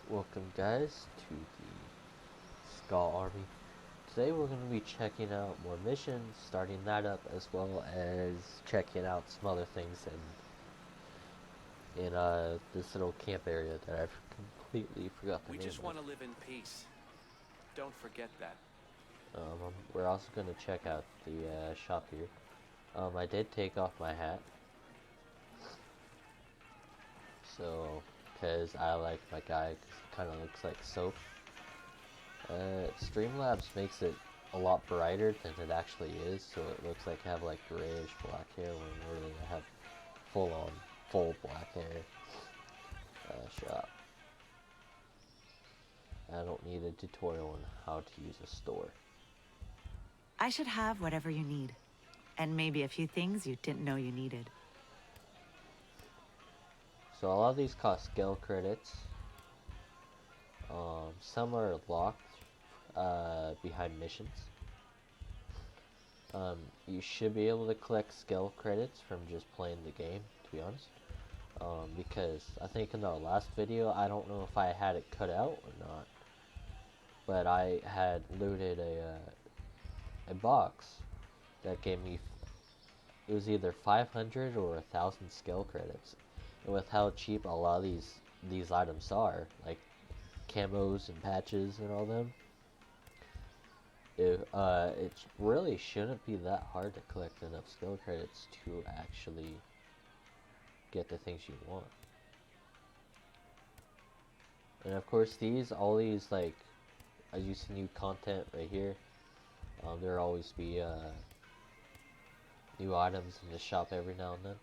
Welcome guys to the Skull Army. Today we're going to be checking out more missions, starting that up, as well as checking out some other things in this little camp area that I've completely forgot the We name just of. want to live in peace. Don't forget that. We're also going to check out the shop here. I did take off my hat, so because I like my guy, because it kind of looks like soap. Streamlabs makes it a lot brighter than it actually is, so it looks like I have like grayish black hair when really I have full black hair. Shop. I don't need a tutorial on how to use a store. I should have whatever you need. And maybe a few things you didn't know you needed. So a lot of these cost skill credits. Some are locked behind missions. You should be able to collect skill credits from just playing the game, to be honest. Because I think in the last video, I don't know if I had it cut out or not, but I had looted a box that gave me, it was either 500 or 1,000 skill credits. And with how cheap a lot of these items are, like camos and patches and all them, it really shouldn't be that hard to collect enough skill credits to actually get the things you want. And of course, all these, like, as you see new content right here, there'll always be new items in the shop every now and then.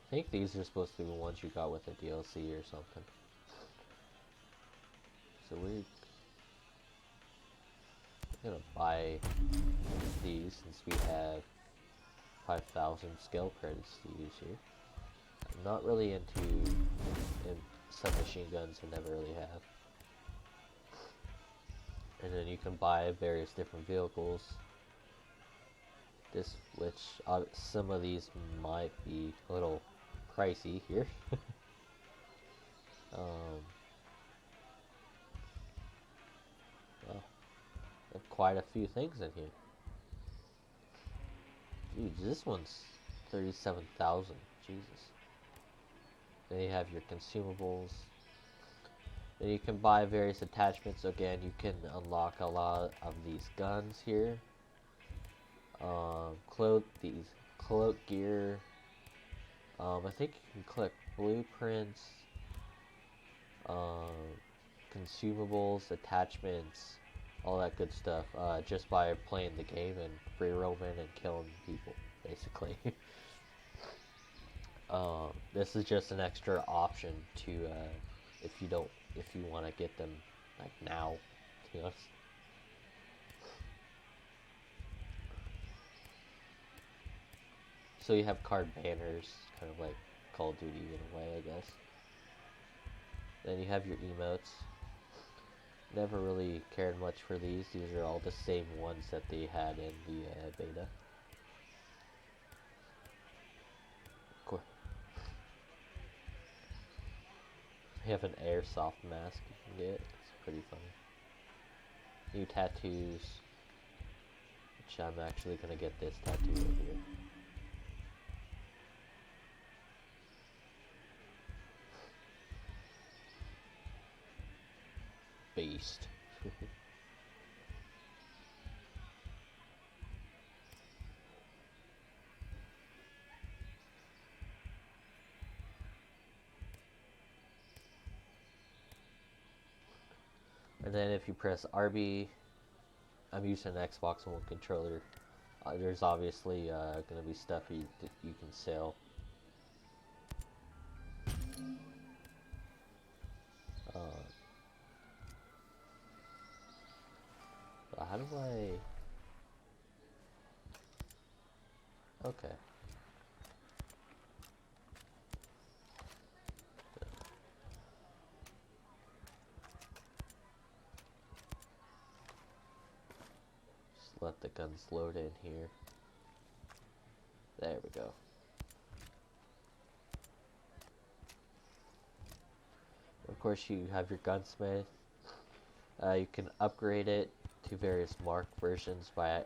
I think these are supposed to be the ones you got with the DLC or something. So we're gonna buy these since we have 5,000 skill credits to use here. I'm not really into submachine guns, I never really have. And then you can buy various different vehicles. Some of these might be a little pricey here. Well, quite a few things in here. Dude, this one's 37,000. Jesus. Then you have your consumables. Then you can buy various attachments. Again, you can unlock a lot of these guns here. Cloak gear. I think you can collect blueprints, consumables, attachments, all that good stuff, just by playing the game and free roaming and killing people, basically. This is just an extra option to, if you want to get them, like, now, to be honest. So you have card banners, kind of like Call of Duty in a way, I guess. Then you have your emotes. Never really cared much for these. These are all the same ones that they had in the beta. Cool. You have an airsoft mask you can get. It's pretty funny. New tattoos. Which I'm actually going to get this tattoo right here. Beast. And then if you press RB, I'm using an Xbox One controller. There's obviously going to be stuff you can sell. How do I... Okay. Just let the guns load in here. There we go. course, you have your Gunsmith. You can upgrade it to various mark versions by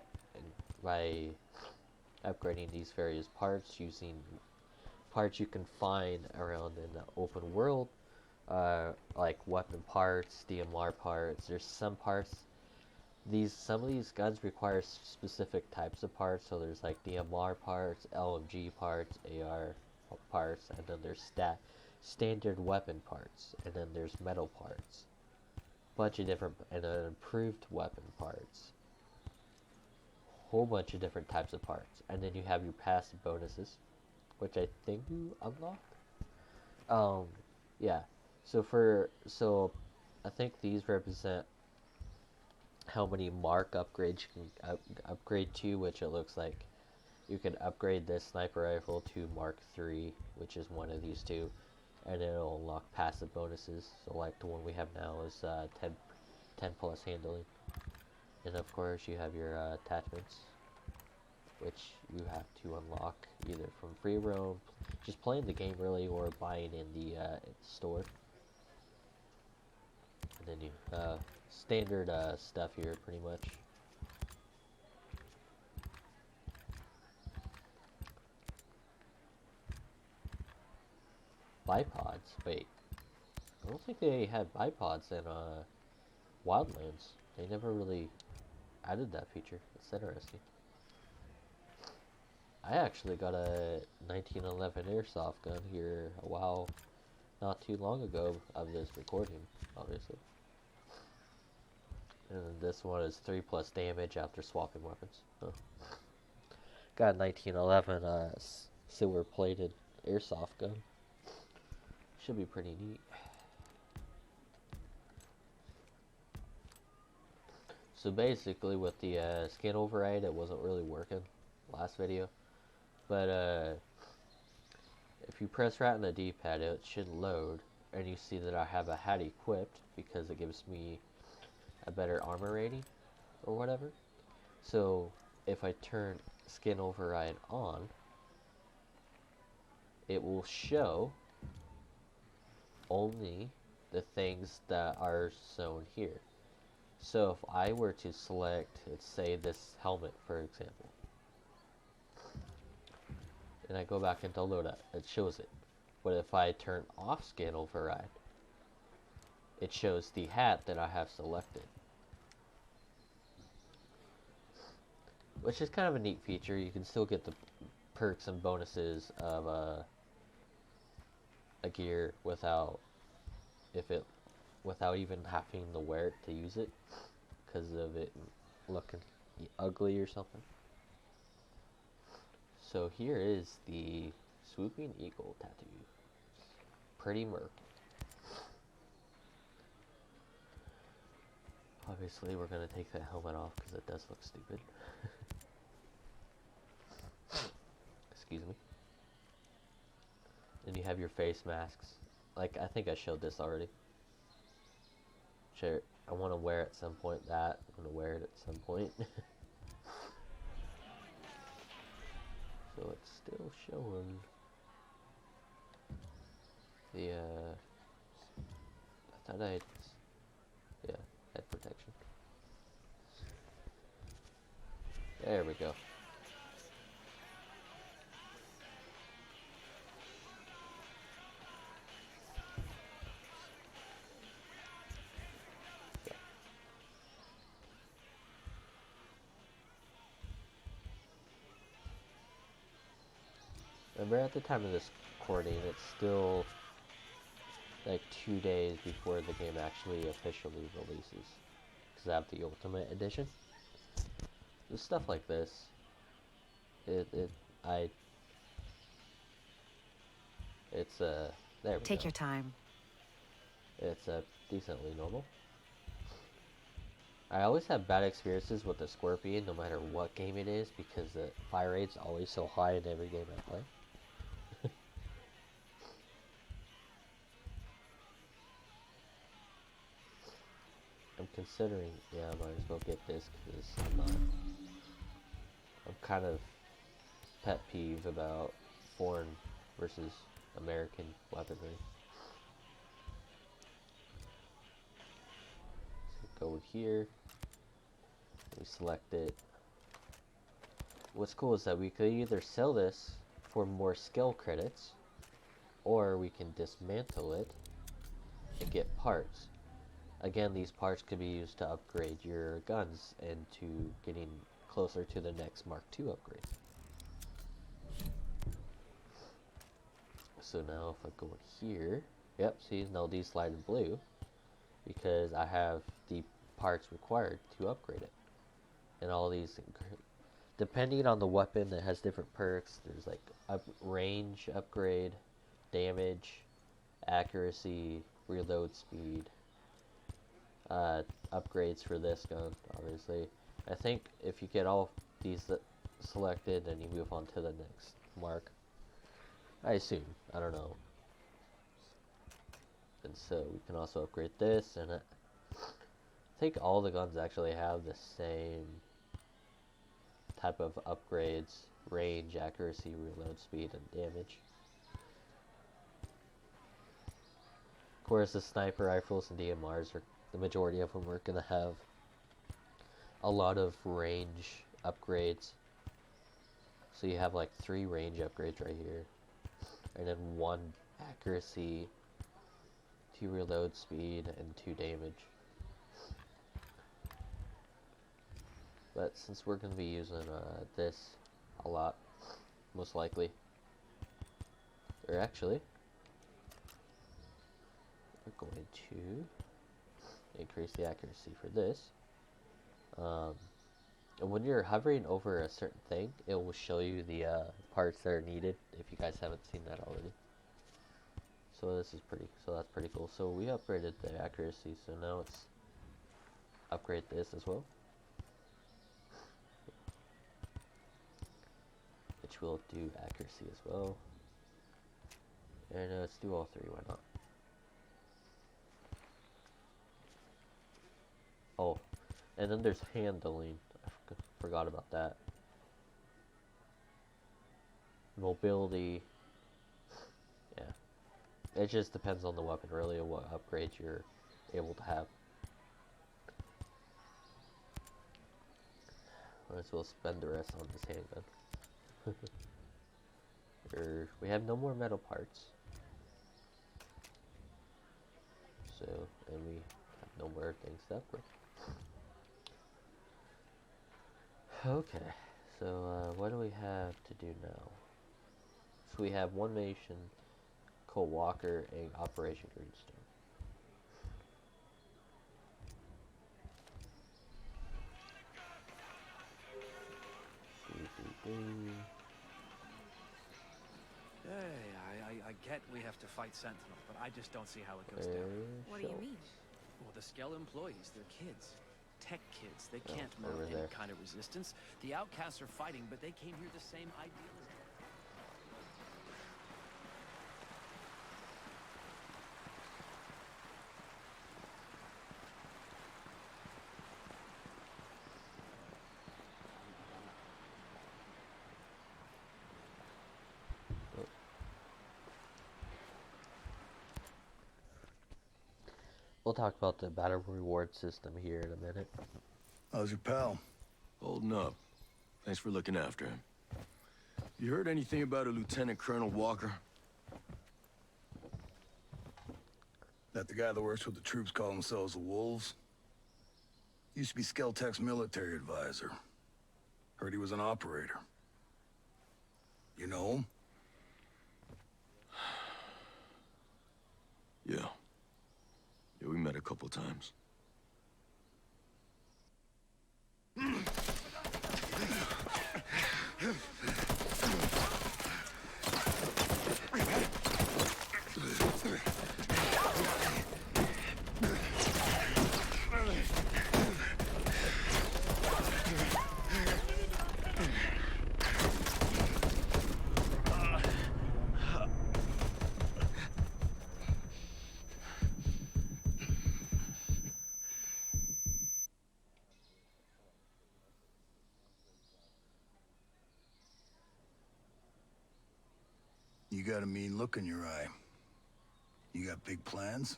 upgrading these various parts using parts you can find around in the open world, like weapon parts, DMR parts. There's some parts. Some of these guns require specific types of parts. So there's like DMR parts, LMG parts, AR parts, and then there's standard weapon parts, and then there's metal parts. Bunch of different, and then improved weapon parts. Whole bunch of different types of parts, and then you have your passive bonuses, which I think you unlock. Yeah. So I think these represent how many mark upgrades you can upgrade to, which it looks like you can upgrade this sniper rifle to Mark 3, which is one of these two, and it'll unlock passive bonuses. So like the one we have now is 10 plus handling, and of course you have your attachments, which you have to unlock either from free roam, just playing the game really, or buying in the store. And then you standard stuff here pretty much. Bipods. Wait, I don't think they had bipods in Wildlands. They never really added that feature. It's interesting. I actually got a 1911 airsoft gun here a while, not too long ago of this recording, obviously. And this one is 3 plus damage after swapping weapons. Oh. Got a 1911 silver plated airsoft gun. Should be pretty neat. So basically with the skin override, it wasn't really working last video. But if you press right on the D-pad, it should load, and you see that I have a hat equipped because it gives me a better armor rating or whatever. So if I turn skin override on, it will show only the things that are shown here. So if I were to select, let's say this helmet for example, and I go back into loadout, it shows it. But if I turn off skin override, it shows the hat that I have selected. Which is kind of a neat feature. You can still get the perks and bonuses of a gear without even having to wear it to use it, because of it looking ugly or something. So here is the Swooping Eagle tattoo. Pretty murky. Obviously we're going to take that helmet off because it does look stupid. Excuse me. Then you have your face masks. Like, I think I showed this already. Sure, I want to wear it at some point. I'm going to wear it at some point. So it's still showing the, I thought yeah, head protection. There we go. Remember, at the time of this recording, it's still like 2 days before the game actually officially releases, because I have the Ultimate Edition. Just stuff like this, there we go. Take your time. It's decently normal. I always have bad experiences with the Scorpion, no matter what game it is, because the fire rate's always so high in every game I play. I'm considering, yeah, I might as well get this because I'm kind of pet peeve about foreign versus American weaponry. go here. We select it. What's cool is that we could either sell this for more skill credits, or we can dismantle it and get parts. Again, these parts could be used to upgrade your guns into getting closer to the next Mark II upgrade. So now if I go in here, yep, see, now these slide in blue because I have the parts required to upgrade it. And all these, depending on the weapon, it has different perks. There's like range upgrade, damage, accuracy, reload speed, upgrades for this gun, obviously. I think if you get all these selected, then you move on to the next mark. I assume. I don't know. And so we can also upgrade this, and I think all the guns actually have the same type of upgrades: range, accuracy, reload speed, and damage. Of course, the sniper rifles and DMRs are the majority of them are gonna have a lot of range upgrades. So you have like 3 range upgrades right here, and then 1 accuracy, 2 reload speed, and 2 damage. But since we're going to be using this a lot, most likely, or actually, we're going to increase the accuracy for this. And when you're hovering over a certain thing, it will show you the parts that are needed, if you guys haven't seen that already. So that's pretty cool. So we upgraded the accuracy, so now let's upgrade this as well, which will do accuracy as well. And let's do all 3, why not? Oh, and then there's handling. I forgot about that. Mobility. Yeah. It just depends on the weapon, really, and what upgrades you're able to have. Might as well spend the rest on this handgun. We have no more metal parts. So, and we have no more things to upgrade. Okay, so what do we have to do now? So we have one mission, Cole Walker, and Operation Greenstone. Hey, I get we have to fight Sentinel, but I just don't see how it goes down. What do you mean? Well, the Skell employees, they're kids. Tech kids. They can't mount any kind of resistance. The outcasts are fighting, but they came here the same ideal as... We'll talk about the battle reward system here in a minute. How's your pal? Holding up. Thanks for looking after him. You heard anything about a Lieutenant Colonel Walker? That the guy that works with the troops call themselves the Wolves? Used to be Skeltech's military advisor. Heard he was an operator. You know him? Yeah. Yeah, we met a couple times. You got a mean look in your eye. You got big plans?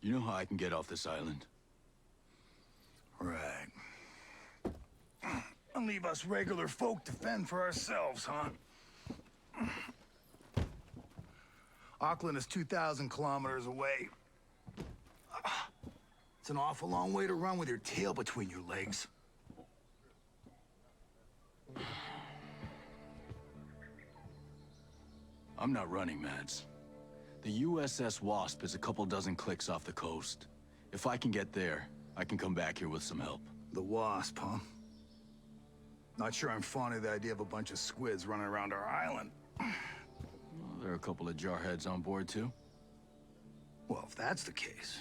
You know how I can get off this island? Right. And leave us regular folk to fend for ourselves, huh? Auckland is 2,000 kilometers away. It's an awful long way to run with your tail between your legs. I'm not running, Mads. The USS Wasp is a couple dozen clicks off the coast. If I can get there, I can come back here with some help. The Wasp, huh? Not sure I'm fond of the idea of a bunch of squids running around our island. Well, there are a couple of jarheads on board, too. Well, if that's the case...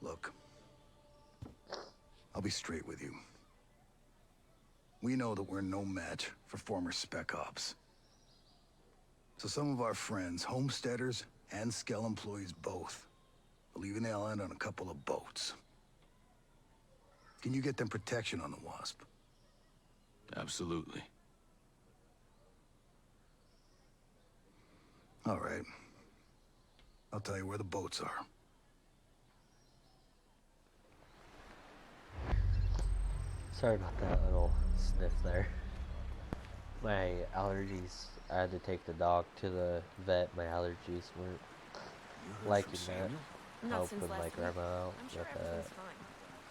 Look, I'll be straight with you. We know that we're no match for former spec ops. So some of our friends, homesteaders and Skell employees both, are leaving the island on a couple of boats. Can you get them protection on the Wasp? Absolutely. All right. I'll tell you where the boats are. Sorry about that little sniff there. My allergies, I had to take the dog to the vet. My allergies weren't liking that. Helping my grandma out with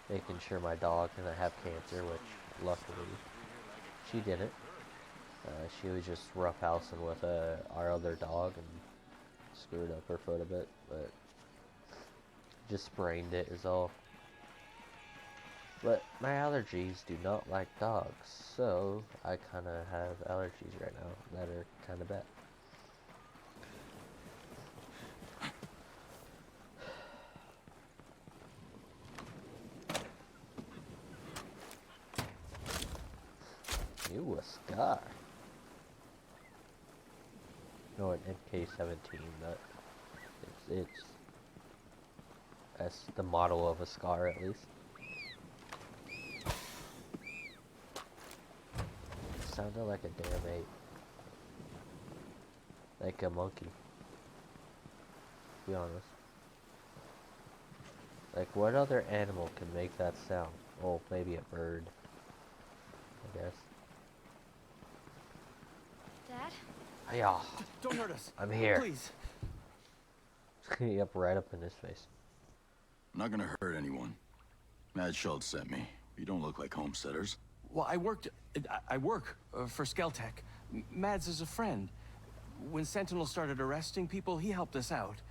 making sure my dog didn't have cancer, which luckily she didn't. She was just roughhousing with our other dog and screwed up her foot a bit, but just sprained it is all. But my allergies do not like dogs, so I kind of have allergies right now that are kind of bad. Ew, a scar. No, an MK-17, but it's that's the model of a scar at least. Sounded like a damn ape. Like a monkey. To be honest. Like, what other animal can make that sound? Oh, maybe a bird. I guess. Dad? Yeah. Don't hurt us. I'm here. Please. Yep, right up in his face. I'm not gonna hurt anyone. Mad Schultz sent me. You don't look like homesteaders. Well, I work for Skeltech. Mads is a friend. When Sentinel started arresting people, he helped us out.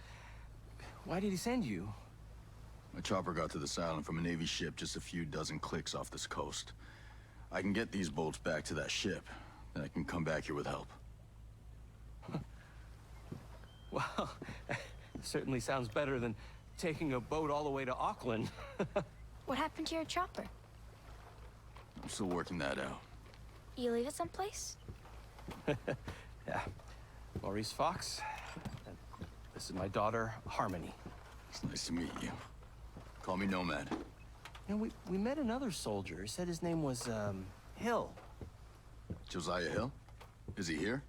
Why did he send you? My chopper got to this island from a Navy ship just a few dozen clicks off this coast. I can get these bolts back to that ship, then I can come back here with help. Well, certainly sounds better than taking a boat all the way to Auckland. What happened to your chopper? I'm still working that out. You leave it someplace? Yeah. Maurice Fox. And this is my daughter, Harmony. It's nice to meet you. Call me Nomad. You know, we met another soldier. He said his name was, Hill. Josiah Hill? Is he here?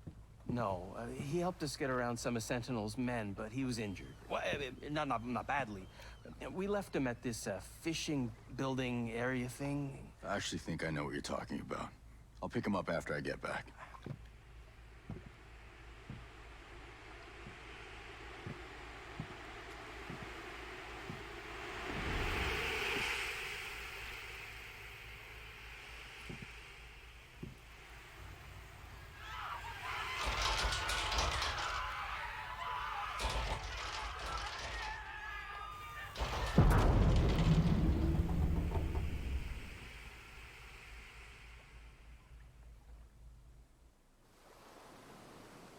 No, he helped us get around some of Sentinel's men, but he was injured. Well, not badly. We left him at this fishing building area thing. I actually think I know what you're talking about. I'll pick him up after I get back.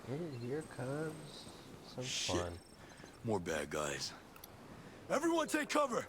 And here comes some Shit. fun. More bad guys. Everyone take cover!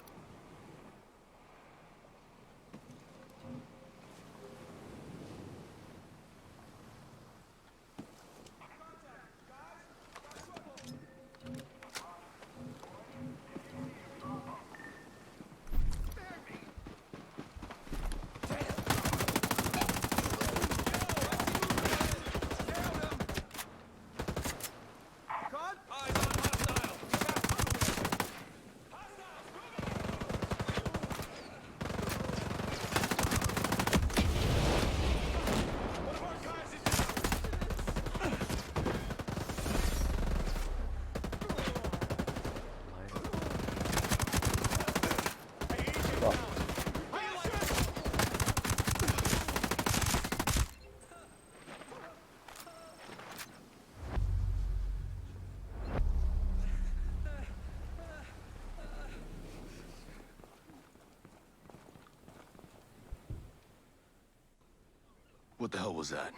What the hell was that?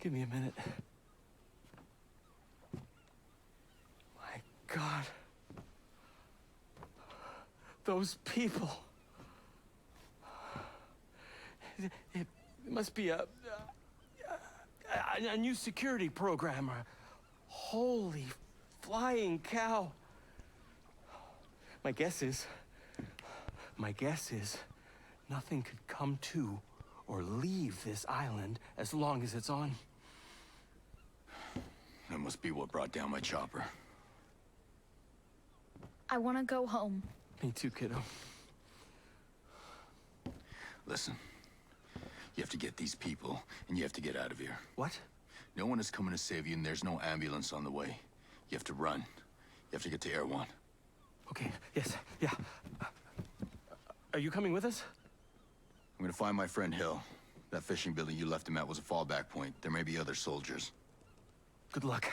Give me a minute. My God. Those people. It must be a new security program. Holy flying cow. My guess is nothing could come to or leave this island as long as it's on. That must be what brought down my chopper. I want to go home. Me too, kiddo. Listen, you have to get these people, and you have to get out of here. What? No one is coming to save you, and there's no ambulance on the way. You have to run. You have to get to Air One. Okay, yes, yeah. Are you coming with us? I'm gonna find my friend Hill. That fishing building you left him at was a fallback point. There may be other soldiers. Good luck.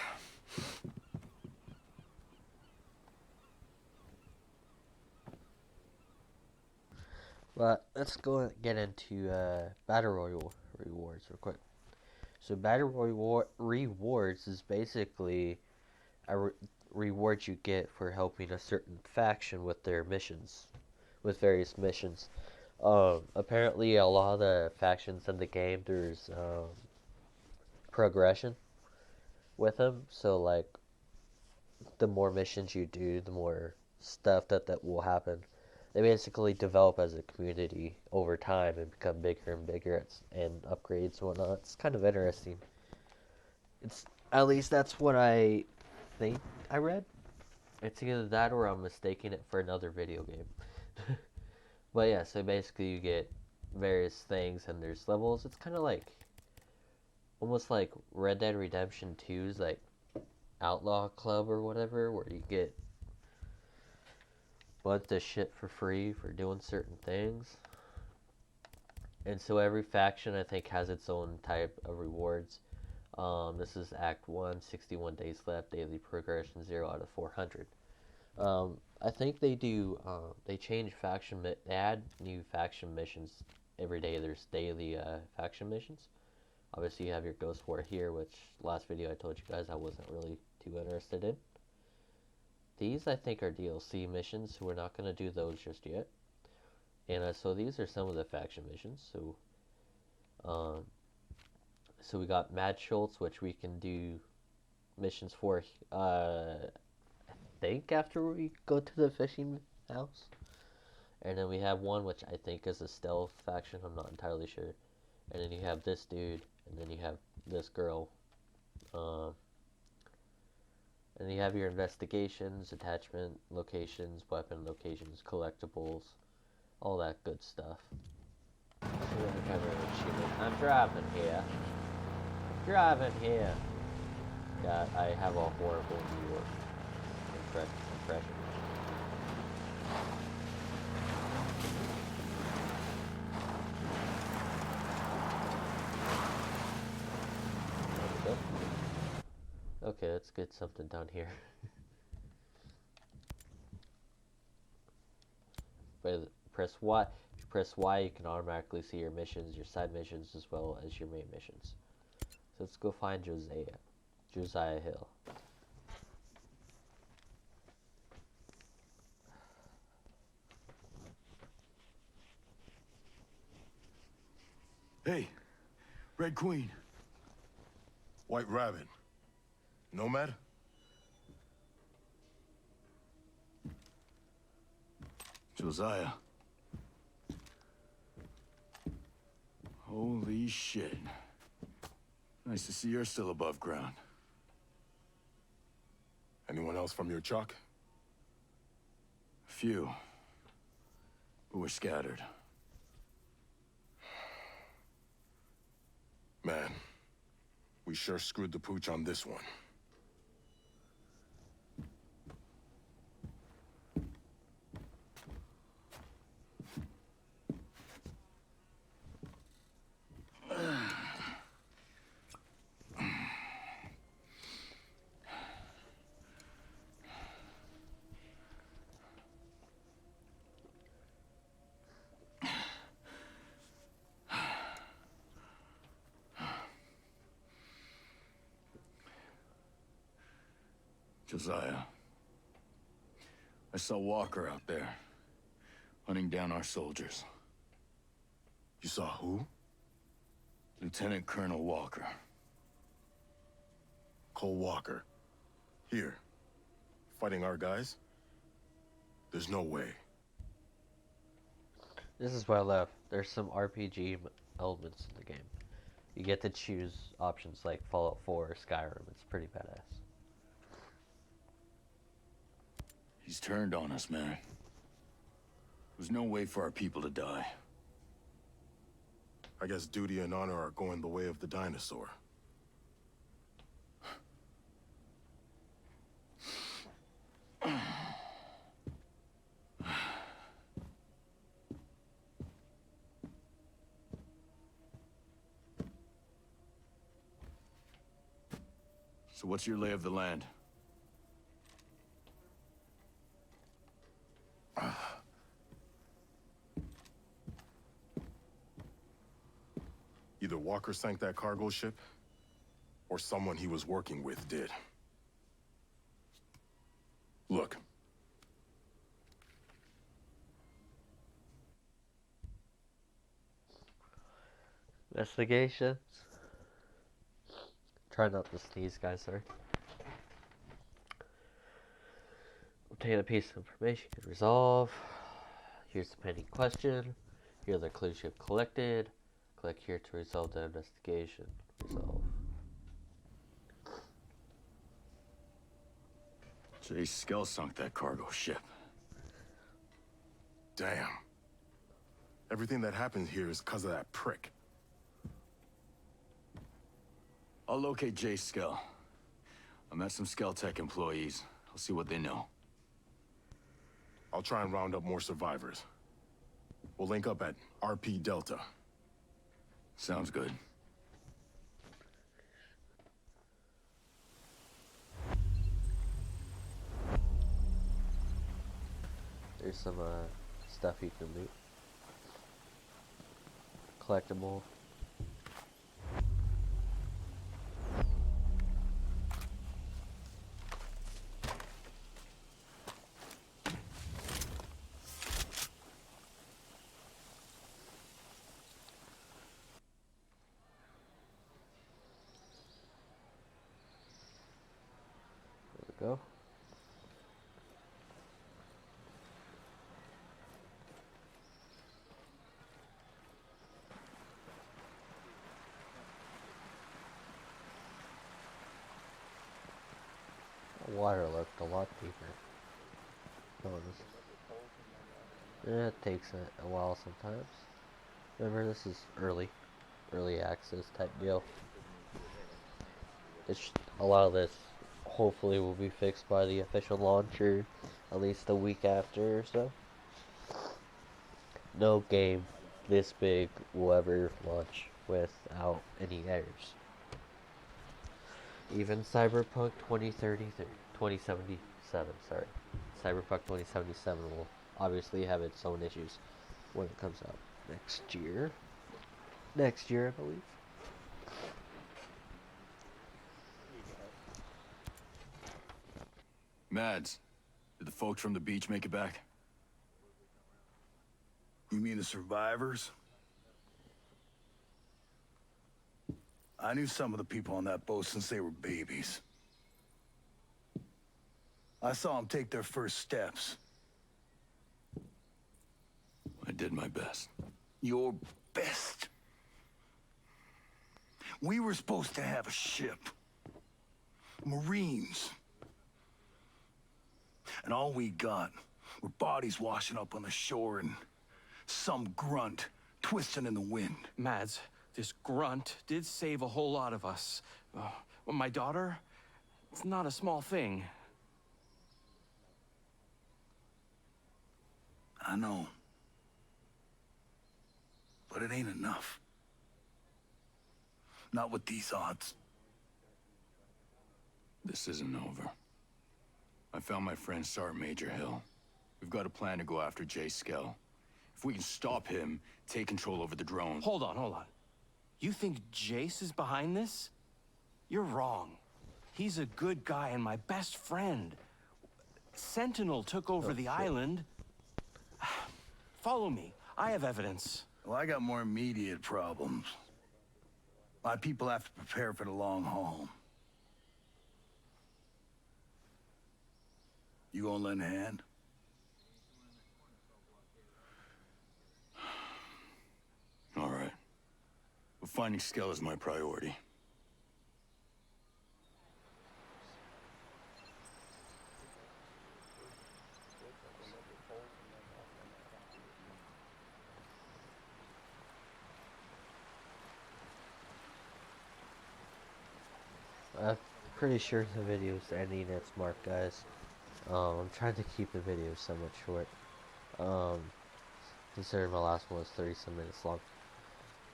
But let's go and get into Battle Royale rewards real quick. So Battle Royale rewards is basically a reward you get for helping a certain faction with their missions, with various missions. Apparently a lot of the factions in the game, there's progression with them. So like, the more missions you do, the more stuff that will happen. They basically develop as a community over time and become bigger and bigger and upgrades and whatnot. It's kind of interesting. It's, at least that's what I think I read. It's either that or I'm mistaking it for another video game. But yeah, so basically you get various things and there's levels. It's kind of like, almost like Red Dead Redemption 2's like Outlaw Club or whatever, where you get bunch of shit for free for doing certain things. And so every faction, I think, has its own type of rewards. This is Act 1, 61 days left, daily progression 0 out of 400. I think they do, they change faction, they add new faction missions every day. There's daily faction missions. Obviously you have your Ghost War here, which last video I told you guys I wasn't really too interested in. These, I think, are DLC missions, so we're not going to do those just yet. And so these are some of the faction missions. So we got Mad Schultz, which we can do missions for, I think, after we go to the fishing house. And then we have one, which I think is a stealth faction. I'm not entirely sure. And then you have this dude, and then you have this girl. And you have your investigations, attachment locations, weapon locations, collectibles, all that good stuff. I'm driving here. Yeah, I have a horrible New York impression. Okay, let's get something down here. But press Y. If you press Y, you can automatically see your missions, your side missions, as well as your main missions. So let's go find Josiah Hill. Hey, Red Queen. White Rabbit. Nomad? Josiah. Holy shit. Nice to see you're still above ground. Anyone else from your chalk? A few. But we're scattered. Man, we sure screwed the pooch on this one. Josiah. I saw Walker out there, hunting down our soldiers. You saw who? Lieutenant Colonel Walker. Cole Walker. Here. Fighting our guys? There's no way. This is what I love. There's some RPG elements in the game. You get to choose options like Fallout 4 or Skyrim. It's pretty badass. He's turned on us, man. There's no way for our people to die. I guess duty and honor are going the way of the dinosaur. So what's your lay of the land? Either Walker sank that cargo ship, or someone he was working with did. Look. Investigations. Try not to sneeze, guys, sorry. Obtain a piece of information you can resolve. Here's the pending question. Here are the clues you've collected. Click here to resolve the investigation. Resolve. Jay Skell sunk that cargo ship. Damn. Everything that happened here is because of that prick. I'll locate Jay Skell. I met some Skell Tech employees. I'll see what they know. I'll try and round up more survivors. We'll link up at RP Delta. Sounds good. There's some stuff you can loot. Collectible. Go. The water looked a lot deeper. Yeah, it takes a while sometimes. Remember, this is early access type deal. A lot of this hopefully will be fixed by the official launcher at least a week after or so. No game this big will ever launch without any errors. Even Cyberpunk 2077, sorry. Cyberpunk 2077 will obviously have its own issues when it comes out next year. Next year, I believe. Mads, did the folks from the beach make it back? You mean the survivors? I knew some of the people on that boat since they were babies. I saw them take their first steps. I did my best. Your best. We were supposed to have a ship. Marines. And all we got were bodies washing up on the shore and some grunt twisting in the wind. Mads, this grunt did save a whole lot of us. Well, my daughter, it's not a small thing. I know. But it ain't enough. Not with these odds. This isn't over. I found my friend Sergeant Major Hill. We've got a plan to go after Jay Skell. If we can stop him, take control over the drone. Hold on. You think Jace is behind this? You're wrong. He's a good guy and my best friend. Sentinel took over the shit. island. Follow me. I have evidence. Well, I got more immediate problems. My people have to prepare for the long haul. You gonna lend a hand? All right. But finding Skell is my priority. I'm pretty sure the video's ending its mark, guys. I'm trying to keep the video somewhat short. Considering my last one was 30-some minutes long.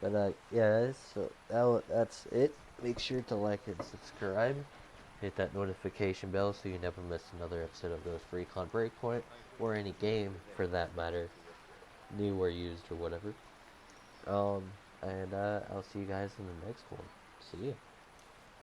But yeah, so that's it. Make sure to like and subscribe. Hit that notification bell so you never miss another episode of Ghost Recon Breakpoint, or any game for that matter, new or used or whatever. And I'll see you guys in the next one. See ya.